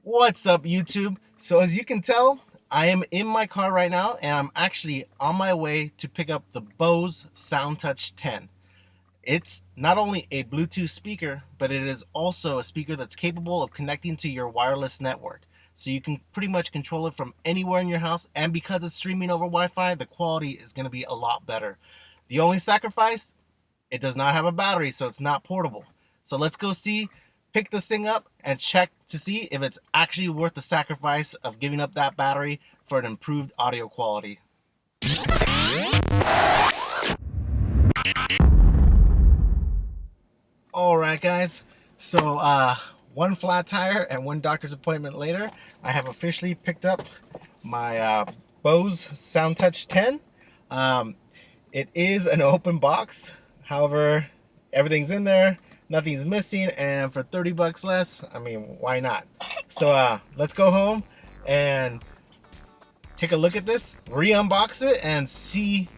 What's up, YouTube? So as you can tell, I am in my car right now and I'm actually on my way to pick up the Bose SoundTouch 10. It's not only a Bluetooth speaker, but it is also a speaker that's capable of connecting to your wireless network. So you can pretty much control it from anywhere in your house, and because it's streaming over Wi-Fi, the quality is going to be a lot better. The only sacrifice, it does not have a battery, so it's not portable. So let's go pick this thing up and check to see if it's actually worth the sacrifice of giving up that battery for an improved audio quality. All right, guys. So one flat tire and one doctor's appointment later, I have officially picked up my Bose SoundTouch 10. It is an open box. However, everything's in there, nothing's missing, and for 30 bucks less, I mean, why not? So let's go home and take a look at this, re-unbox it, and see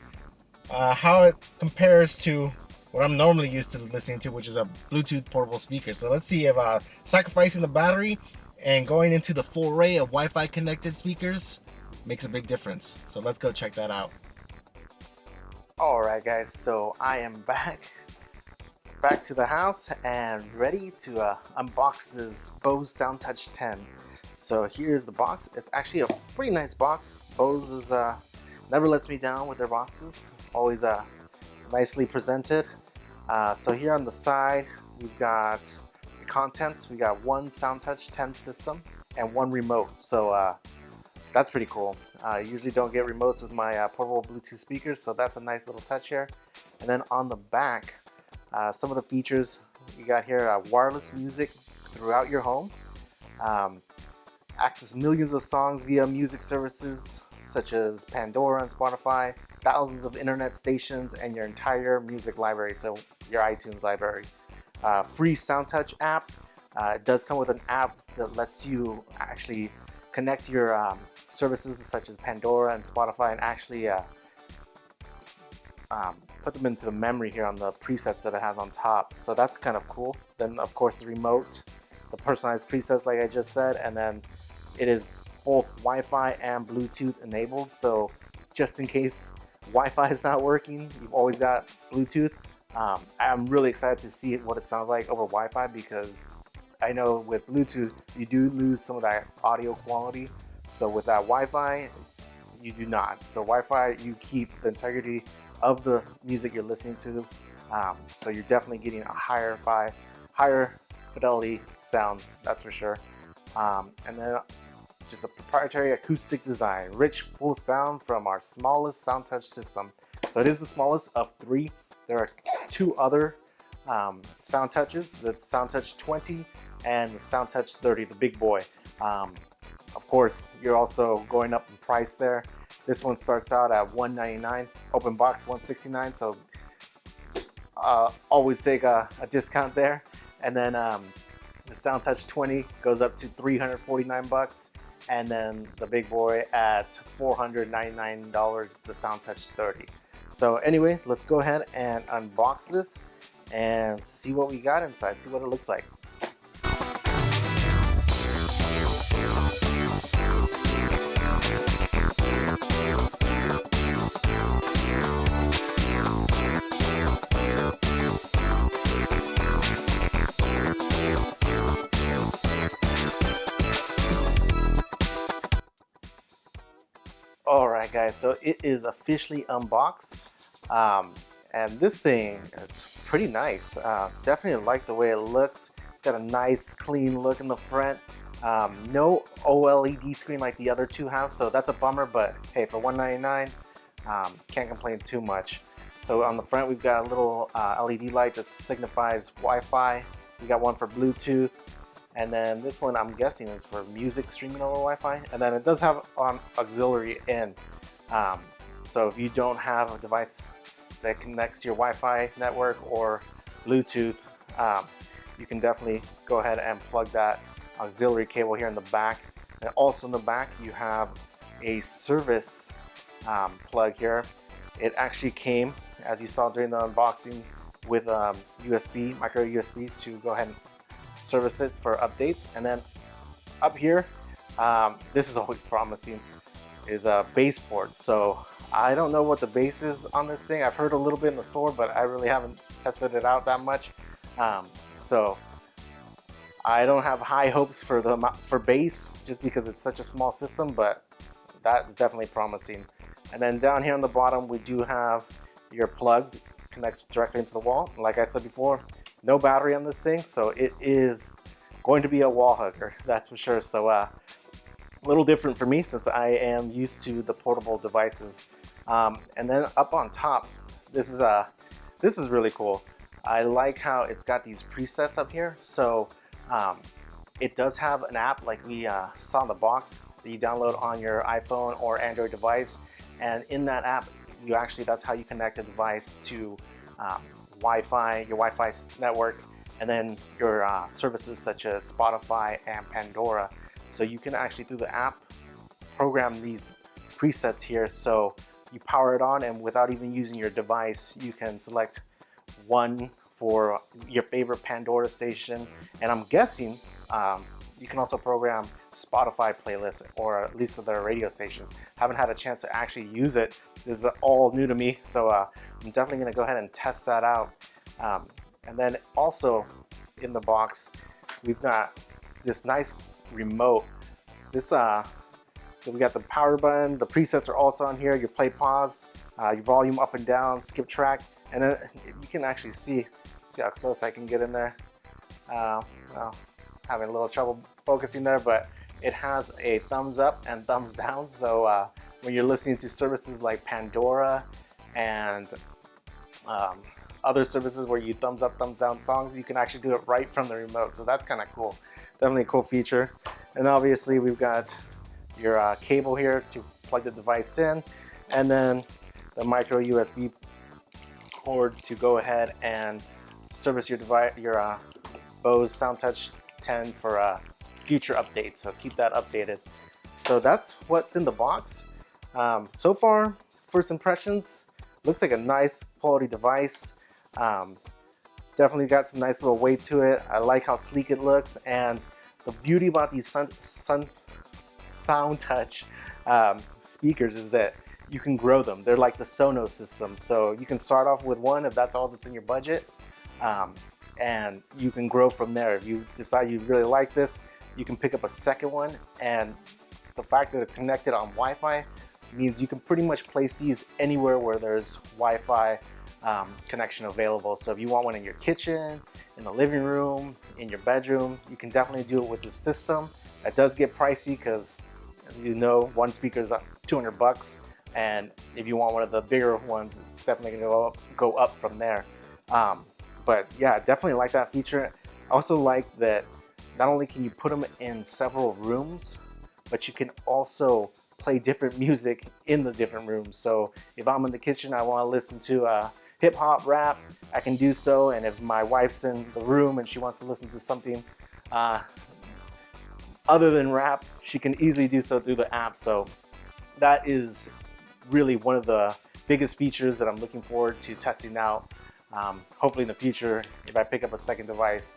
how it compares to what I'm normally used to listening to, which is a Bluetooth portable speaker. So let's see if sacrificing the battery and going into the full array of Wi-Fi connected speakers makes a big difference. So let's go check that out. Alright guys, so I am back to the house and ready to unbox this Bose SoundTouch 10. So here's the box. It's actually a pretty nice box. Bose is never lets me down with their boxes. Always nicely presented. So here on the side, we've got the contents. We got one SoundTouch 10 system and one remote. So that's pretty cool. I usually don't get remotes with my portable Bluetooth speakers, so that's a nice little touch here. And then on the back, some of the features you got here: wireless music throughout your home, access millions of songs via music services such as Pandora and Spotify, thousands of internet stations, and your entire music library, so your iTunes library. Free SoundTouch app. It does come with an app that lets you actually connect your services such as Pandora and Spotify and actually put them into the memory here on the presets that it has on top. So that's kind of cool. Then of course the remote, the personalized presets like I just said, and then it is both Wi-Fi and Bluetooth enabled. So just in case Wi-Fi is not working, you've always got Bluetooth. I'm really excited to see what it sounds like over Wi-Fi, because I know with Bluetooth you do lose some of that audio quality. So with that Wi-Fi, you do not. So Wi-Fi, you keep the integrity of the music you're listening to. So you're definitely getting a higher fidelity sound, that's for sure. And then just a proprietary acoustic design, rich full sound from our smallest SoundTouch system. So it is the smallest of three. There are two other SoundTouches, the SoundTouch 20 and the SoundTouch 30, the big boy. Of course, you're also going up in price there. This one starts out at $199, open box $169, so always take a discount there. And then the SoundTouch 20 goes up to $349, and then the big boy at $499, the SoundTouch 30. So anyway, let's go ahead and unbox this and see what we got inside, see what it looks like. Alright guys, so it is officially unboxed, and this thing is pretty nice. Definitely like the way it looks. It's got a nice clean look in the front. No OLED screen like the other two have, so that's a bummer, but hey, for $199, can't complain too much. So on the front we've got a little LED light that signifies Wi-Fi. We got one for Bluetooth. And then this one, I'm guessing, is for music streaming over Wi-Fi. And then it does have an auxiliary in. So if you don't have a device that connects to your Wi-Fi network or Bluetooth, you can definitely go ahead and plug that auxiliary cable here in the back. And also in the back, you have a service plug here. It actually came, as you saw during the unboxing, with USB, micro USB, to go ahead and service it for updates. And then up here, this is always promising, is a bass port. So I don't know what the bass is on this thing. I've heard a little bit in the store, but I really haven't tested it out that much. So I don't have high hopes for bass just because it's such a small system, but that is definitely promising. And then down here on the bottom, we do have your plug, connects directly into the wall. Like I said before, no battery on this thing, so it is going to be a wall hugger, that's for sure. So a little different for me since I am used to the portable devices. And then up on top, this is really cool. I like how it's got these presets up here. So it does have an app like we saw in the box that you download on your iPhone or Android device. And in that app, that's how you connect a device to Wi-Fi, your Wi-Fi network, and then your services such as Spotify and Pandora. So you can actually, through the app, program these presets here. So you power it on, and without even using your device, you can select one for your favorite Pandora station. And I'm guessing you can also program Spotify playlists, or at least their radio stations. Haven't had a chance to actually use it. This is all new to me, so I'm definitely gonna go ahead and test that out. And then also in the box, we've got this nice remote. So we got the power button, the presets are also on here, your play pause, your volume up and down, skip track, and then you can actually see how close I can get in there. Well, having a little trouble focusing there, but it has a thumbs up and thumbs down. So when you're listening to services like Pandora and other services where you thumbs up, thumbs down songs, you can actually do it right from the remote. So that's kind of cool. Definitely a cool feature. And obviously we've got your cable here to plug the device in, and then the micro USB cord to go ahead and service your device, your Bose SoundTouch 10 for future updates. So keep that updated. So that's what's in the box. So far, first impressions, looks like a nice quality device. Definitely got some nice little weight to it. I like how sleek it looks, and the beauty about these SoundTouch speakers is that you can grow them. They're like the Sonos system, so you can start off with one if that's all that's in your budget, and you can grow from there. If you decide you really like this, you can pick up a second one, and the fact that it's connected on Wi-Fi means you can pretty much place these anywhere where there's Wi-Fi connection available. So if you want one in your kitchen, in the living room, in your bedroom, you can definitely do it with this system. It does get pricey because, as you know, one speaker is $200, and if you want one of the bigger ones, it's definitely gonna go up from there. But yeah, definitely like that feature. I also like that not only can you put them in several rooms, but you can also play different music in the different rooms. So if I'm in the kitchen, I want to listen to hip hop, rap, I can do so. And if my wife's in the room and she wants to listen to something other than rap, she can easily do so through the app. So that is really one of the biggest features that I'm looking forward to testing out. Hopefully in the future, if I pick up a second device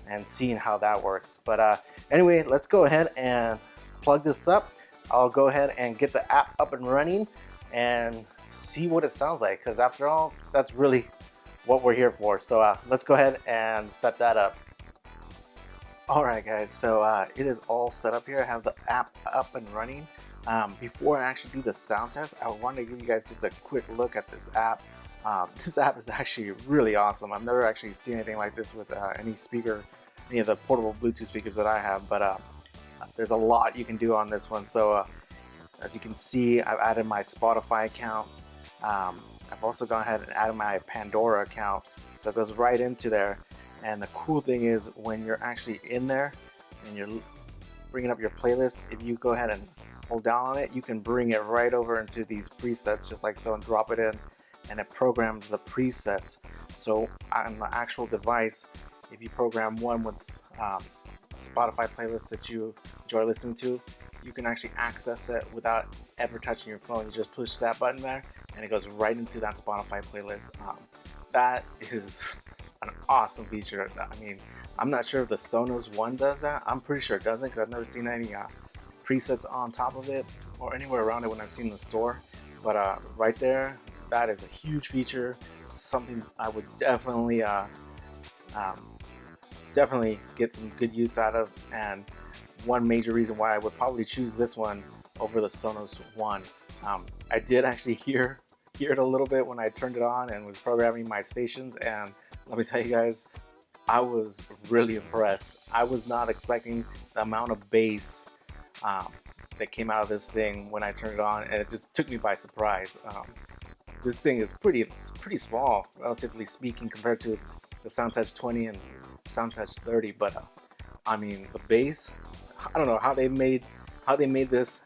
and seeing how that works. But anyway, let's go ahead and plug this up. I'll go ahead and get the app up and running and see what it sounds like, because after all, that's really what we're here for. So let's go ahead and set that up. Alright guys, so it is all set up here. I have the app up and running. Before I actually do the sound test, I wanted to give you guys just a quick look at this app. This app is actually really awesome. I've never actually seen anything like this with any speaker, any of the portable Bluetooth speakers that I have, but there's a lot you can do on this one. So as you can see, I've added my Spotify account. I've also gone ahead and added my Pandora account, so it goes right into there. And the cool thing is, when you're actually in there and you're bringing up your playlist, if you go ahead and hold down on it, you can bring it right over into these presets just like so and drop it in, and it programs the presets. So on the actual device, if you program one with Spotify playlist that you enjoy listening to, you can actually access it without ever touching your phone. You just push that button there and it goes right into that Spotify playlist. That is an awesome feature. I mean, I'm not sure if the Sonos One does that. I'm pretty sure it doesn't, because I've never seen any presets on top of it or anywhere around it when I've seen the store. But right there, that is a huge feature. Something I would definitely definitely get some good use out of, and one major reason why I would probably choose this one over the Sonos One. I did actually hear it a little bit when I turned it on and was programming my stations, and let me tell you guys, I was really impressed. I was not expecting the amount of bass that came out of this thing when I turned it on, and it just took me by surprise. This thing is pretty small, relatively speaking, compared to the SoundTouch 20 and SoundTouch 30. But I mean, the bass, I don't know how they made this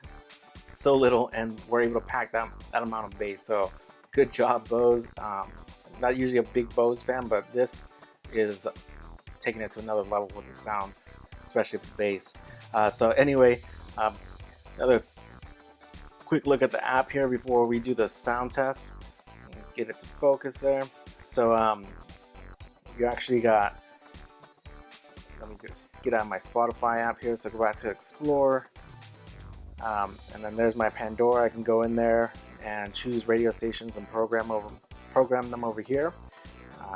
so little and were able to pack that amount of bass. So good job, Bose. Not usually a big Bose fan, but this is taking it to another level with the sound, especially the bass. So anyway, another quick look at the app here before we do the sound test. Get it to focus there. So you actually got, let me just get out my Spotify app here. So go back to Explore, and then there's my Pandora. I can go in there and choose radio stations and program them over here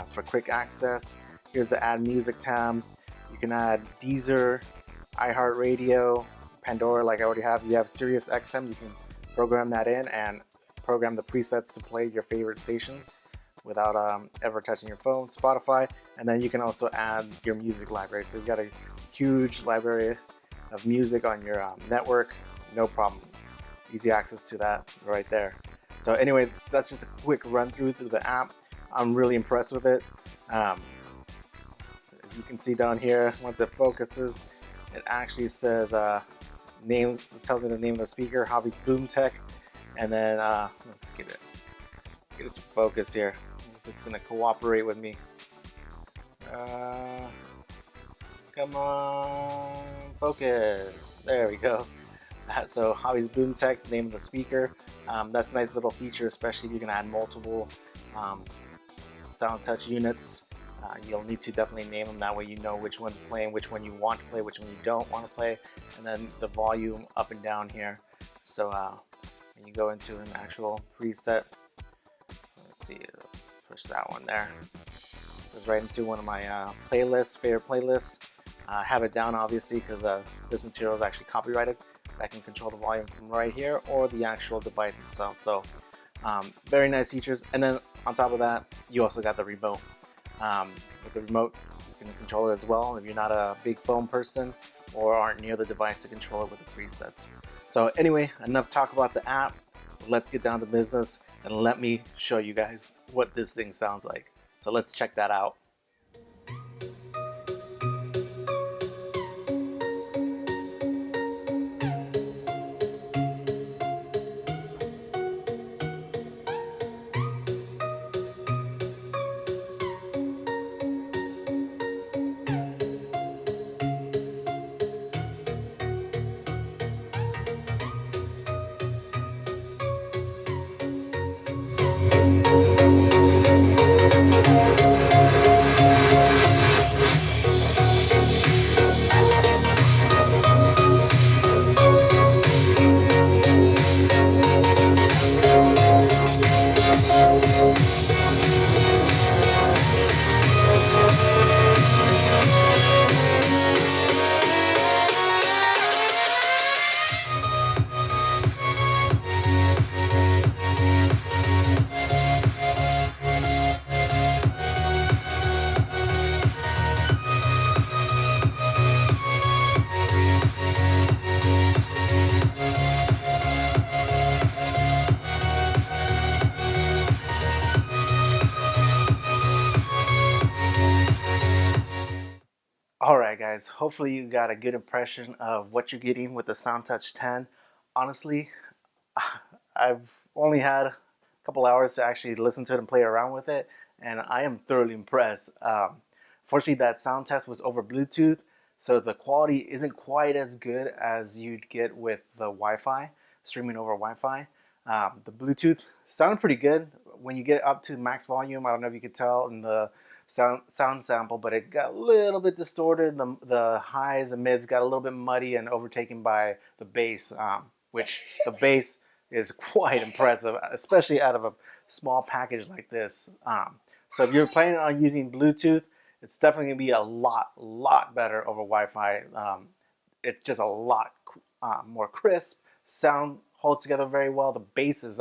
for quick access. Here's the Add Music tab. You can add Deezer, iHeartRadio, Pandora, like I already have. You have Sirius XM. You can program that in and program the presets to play your favorite stations without ever touching your phone. Spotify, and then you can also add your music library. So you've got a huge library of music on your network. No problem. Easy access to that right there. So anyway, that's just a quick run through the app. I'm really impressed with it. As you can see down here, once it focuses, it actually says it tells me the name of the speaker, Hobby's Boom Tech, and then let's get it to focus here. If it's gonna cooperate with me. Come on, focus. There we go. So Hobby's Boom Tech, name of the speaker. That's a nice little feature, especially if you can add multiple SoundTouch units. You'll need to definitely name them, that way you know which one's playing, which one you want to play, which one you don't want to play, and then the volume up and down here. So when you go into an actual preset, let's see, push that one there. Goes right into one of my favorite playlists. I have it down obviously because this material is actually copyrighted. I can control the volume from right here or the actual device itself. So very nice features. And then on top of that, you also got the remote. With the remote, you can control it as well if you're not a big phone person or aren't near the device to control it with the presets. So anyway, enough talk about the app. Let's get down to business and let me show you guys what this thing sounds like. So let's check that out. Alright guys, hopefully you got a good impression of what you're getting with the SoundTouch 10. Honestly, I've only had a couple hours to actually listen to it and play around with it, and I am thoroughly impressed. Fortunately, that sound test was over Bluetooth, so the quality isn't quite as good as you'd get with the Wi-Fi, streaming over Wi-Fi. The Bluetooth sounded pretty good. When you get up to max volume, I don't know if you could tell in the sound sample, but it got a little bit distorted. The highs and mids got a little bit muddy and overtaken by the bass, which the bass is quite impressive, especially out of a small package like this. So if you're planning on using Bluetooth, it's definitely gonna be a lot better over Wi-Fi. It's just a lot more crisp. Sound holds together very well. The bass is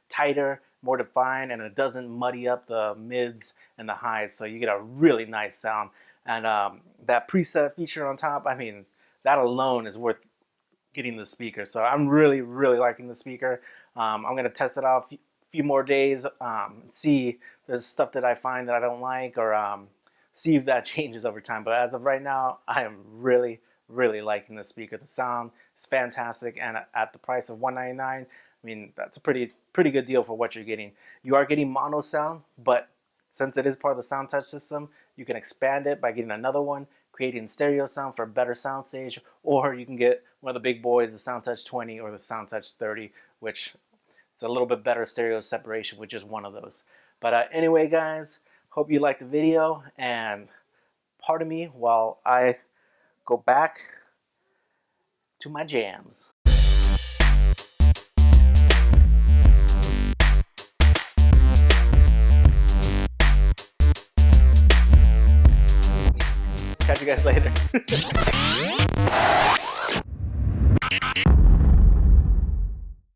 tighter, more defined, and it doesn't muddy up the mids and the highs, so you get a really nice sound. And that preset feature on top, I mean, that alone is worth getting the speaker. So I'm really liking the speaker. I'm gonna test it out a few more days, see if there's stuff that I find that I don't like, or see if that changes over time. But as of right now, I am really liking the speaker. The sound is fantastic, and at the price of $199, I mean, that's a pretty good deal for what you're getting. You are getting mono sound, but since it is part of the SoundTouch system, you can expand it by getting another one, creating stereo sound for a better sound stage, or you can get one of the big boys, the SoundTouch 20 or the SoundTouch 30, which is a little bit better stereo separation with just one of those. But anyway, guys, hope you liked the video, and pardon me while I go back to my jams. Catch you guys later.